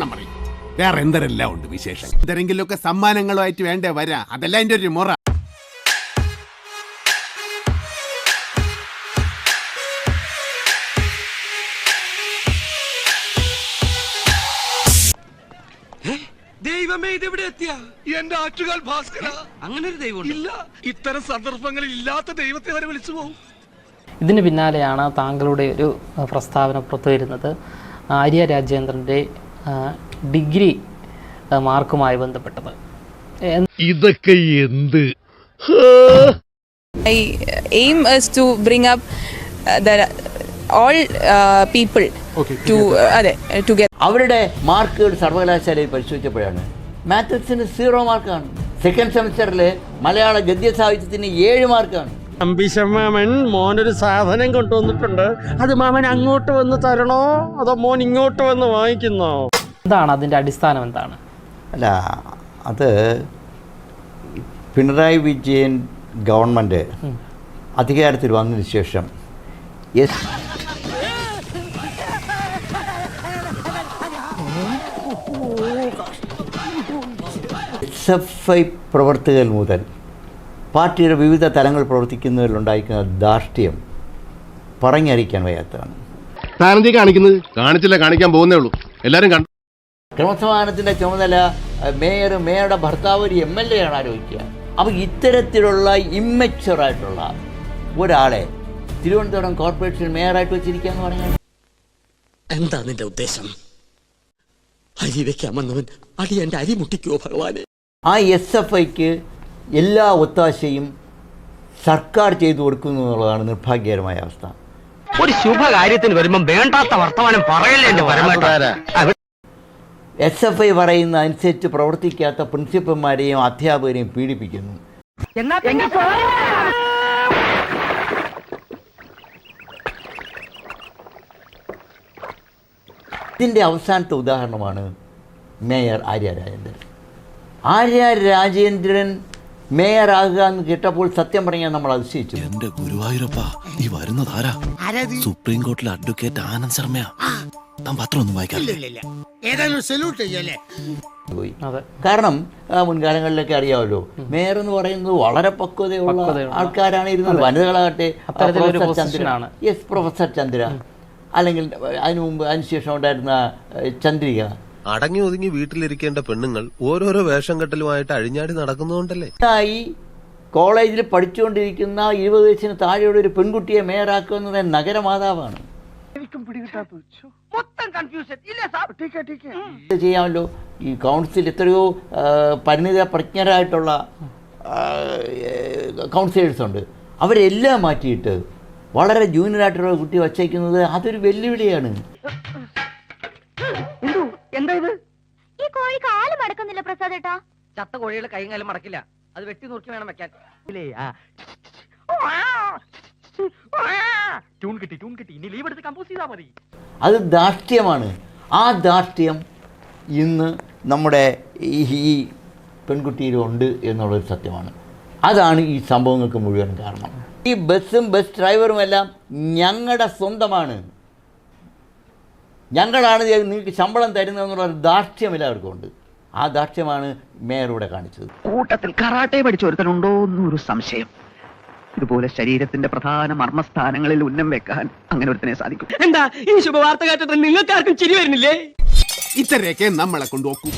വർത്തമാനം പറയും. വേറെ എന്തെല്ലാം ഉണ്ട് വിശേഷം? എന്തെങ്കിലുമൊക്കെ സമ്മാനങ്ങളുമായിട്ട് വേണ്ടേ വരാ. അതല്ല എന്റെ ഒരു മുറ. ദൈവമേ, ഇതെവിടെ എത്തിയ എന്റെ ആറ്റുകാൽ ഭാസ്കര. അങ്ങനെ ഒരു ദൈവം ഇല്ല. ഇത്തരം സന്ദർഭങ്ങളിൽ ഇല്ലാത്ത ദൈവത്തെ വരെ വിളിച്ചു പോകും. ഇതിന് പിന്നാലെയാണ് താങ്കളുടെ ഒരു പ്രസ്താവന പുറത്തു വരുന്നത്. ആര്യ രാജേന്ദ്രൻ്റെ ഡിഗ്രി മാർക്കുമായി ബന്ധപ്പെട്ടത്. ഇതൊക്കെ എന്ത്? My aim is to bring up all people to get. അവരുടെ മാർക്കുകൾ സർവകലാശാലയിൽ പരിശോധിച്ചപ്പോഴാണ് മാത്തസിന് 0 മാർക്കാണ്. സെക്കൻഡ് സെമിസ്റ്ററിൽ മലയാള ഗദ്യ സാഹിത്യത്തിന് 7 മാർക്കാണ്. അമ്പിശമാമൻ മോനൊരു സാധനം കൊണ്ടുവന്നിട്ടുണ്ട്. അത് മാമൻ അങ്ങോട്ട് വന്ന് തരണോ അതോ മോൻ ഇങ്ങോട്ട് വന്ന് വാങ്ങിക്കുന്നോ? എന്താണ് അതിൻ്റെ അടിസ്ഥാനം? എന്താണ്? അല്ല, അത് പിണറായി വിജയൻ ഗവൺമെൻറ് അധികാരത്തിൽ വന്നതിന് ശേഷം SFI പ്രവർത്തകർ മുതൽ പാർട്ടിയുടെ വിവിധ തലങ്ങൾ പ്രവർത്തിക്കുന്നതിലുണ്ടായിരിക്കുന്ന ധാർഷ്ട്യം പറഞ്ഞറിയിക്കാൻ വയ്യാത്തതാണ്. താനെന്തീ കാണിക്കുന്നത്? കാണിച്ചില്ല, കാണിക്കാൻ പോകുന്നേ ഉള്ളൂ. എല്ലാവരും കണ്ടു. ക്രമസമാധാനത്തിൻ്റെ ചുമതല മേയറുടെ ഭർത്താവ് ഒരു MLA ആണ് ആലോചിക്കുക. അപ്പോൾ ഇത്തരത്തിലുള്ള ഇമ്മച്ചുവറായിട്ടുള്ള ഒരാളെ തിരുവനന്തപുരം കോർപ്പറേഷൻ മേയറായിട്ട് വെച്ചിരിക്കുക എന്ന് പറഞ്ഞാൽ എന്താ നിന്റെ ഉദ്ദേശം? അരി വെക്കാമെന്നവൻ അടി എന്റെ അരി മുട്ടിക്കോ ഭഗവാനെ. ആ SFIക്ക് എല്ലാ ഒത്താശയും സർക്കാർ ചെയ്തു കൊടുക്കുന്നു എന്നുള്ളതാണ് നിർഭാഗ്യകരമായ അവസ്ഥ. ഒരു ശുഭകാര്യത്തിന് വരുമ്പം വേണ്ടാത്ത വർത്തമാനം പറയല്ലേ എന്റെ പരമേട്ട. SFI പറയുന്ന അനുസരിച്ച് പ്രവർത്തിക്കാത്ത പ്രിൻസിപ്പൽമാരെയും അധ്യാപകരെയും പീഡിപ്പിക്കുന്നു. ഇതിൻ്റെ അവസാനത്തെ ഉദാഹരണമാണ് മേയർ ആര്യ രാജേന്ദ്രൻ. ആര്യ രാജേന്ദ്രൻ മേയറാകുക എന്ന് കേട്ടപ്പോൾ സത്യം പറഞ്ഞാൽ നമ്മൾ അതിശയിച്ചു. എന്റെ ഗുരുവായൂരപ്പ, ഈ വരുന്നതാരാ? സുപ്രീം കോർട്ടിലെ അഡ്വക്കേറ്റ് ആനന്ദ് ശർമ്മയാ. താൻ പത്രം ഒന്നും വായിക്കാറില്ല. കാരണം മുൻകാലങ്ങളിലൊക്കെ അറിയാമല്ലോ, മേയർ എന്ന് പറയുന്നത് വളരെ പക്വതയുള്ള ആൾക്കാരാണ് ഇരുന്നത്. വനിതകളാകട്ടെ പ്രൊഫസർ ചന്ദ്ര, അല്ലെങ്കിൽ അതിനുശേഷം ഉണ്ടായിരുന്ന ചന്ദ്രിക. അടങ്ങി ഒതുങ്ങി വീട്ടിലിരിക്കേണ്ട പെണ്ണുങ്ങൾ ഓരോരോ വേഷം കെട്ടലുമായിട്ട് അഴിഞ്ഞാടി നടക്കുന്നതുകൊണ്ടല്ലേ ഈ കോളേജിൽ പഠിച്ചുകൊണ്ടിരിക്കുന്ന 20 വയസ്സിന് താഴെയുള്ള ഒരു പെൺകുട്ടിയെ മേയറാക്കുന്നത് നഗരമാതാവാണ്. ചെയ്യാമല്ലോ. ഈ കൗൺസിൽ എത്രയോ പരിണിത പ്രജ്ഞരായിട്ടുള്ള കൗൺസിലേഴ്സ് ഉണ്ട്. അവരെല്ലാം മാറ്റിയിട്ട് വളരെ ജൂനിയറായിട്ടുള്ള കുട്ടി വച്ചേക്കുന്നത് അതൊരു വെല്ലുവിളിയാണ്. എന്താ ഇത്? ഈ കോഴി കാല് മടക്കുന്നില്ല പ്രസാദ് ഏട്ടാ. ചത്ത കോഴികളെ കൈയും കാലും മടക്കില്ല. അത് വെട്ടി നുറുക്കി വേണം വെക്കാൻ. ട്യൂൺ കിട്ടി. ഇനി ലീവ് എടുത്ത് കമ്പോസ് ചെയ്താൽ മതി. അത് ധാർഷ്ട്യമാണ്. ആ ധാർഷ്ട്യം ഇന്ന് നമ്മുടെ ഈ പെൺകുട്ടിയിലുണ്ട് എന്നുള്ളൊരു സത്യമാണ്. അതാണ് ഈ സംഭവങ്ങൾക്ക് മുഴുവൻ കാരണം. ഈ ബസ്സും ബസ് ഡ്രൈവറും എല്ലാം ഞങ്ങളുടെ സ്വന്തമാണ്, ഞങ്ങളാണ് നിങ്ങൾക്ക് ശമ്പളം തരുന്നതെന്നുള്ള ഒരു ധാർഷ്ട്യം എല്ലാവർക്കും ഉണ്ട്. ആ ധാർഷ്ട്യമാണ് മേയറൂടെ കാണിച്ചത്. കൂട്ടത്തിൽ കറാട്ടെ പഠിച്ച ഒരുത്തനുണ്ടോ എന്നൊരു സംശയം. ഇതുപോലെ ശരീരത്തിന്റെ പ്രധാന മർമ്മസ്ഥാനങ്ങളിൽ ഉന്നം വെക്കാൻ അങ്ങനെ ഒരുത്തനെ സാധിക്കും. എന്താ ഈ ശുഭവാർത്ത കേട്ടിട്ട് നിങ്ങൾക്ക് ആർക്കും ചിരി വരുന്നില്ലേ? ഇത്രയൊക്കെ നമ്മളെ കൊണ്ടുപോക്കൂ.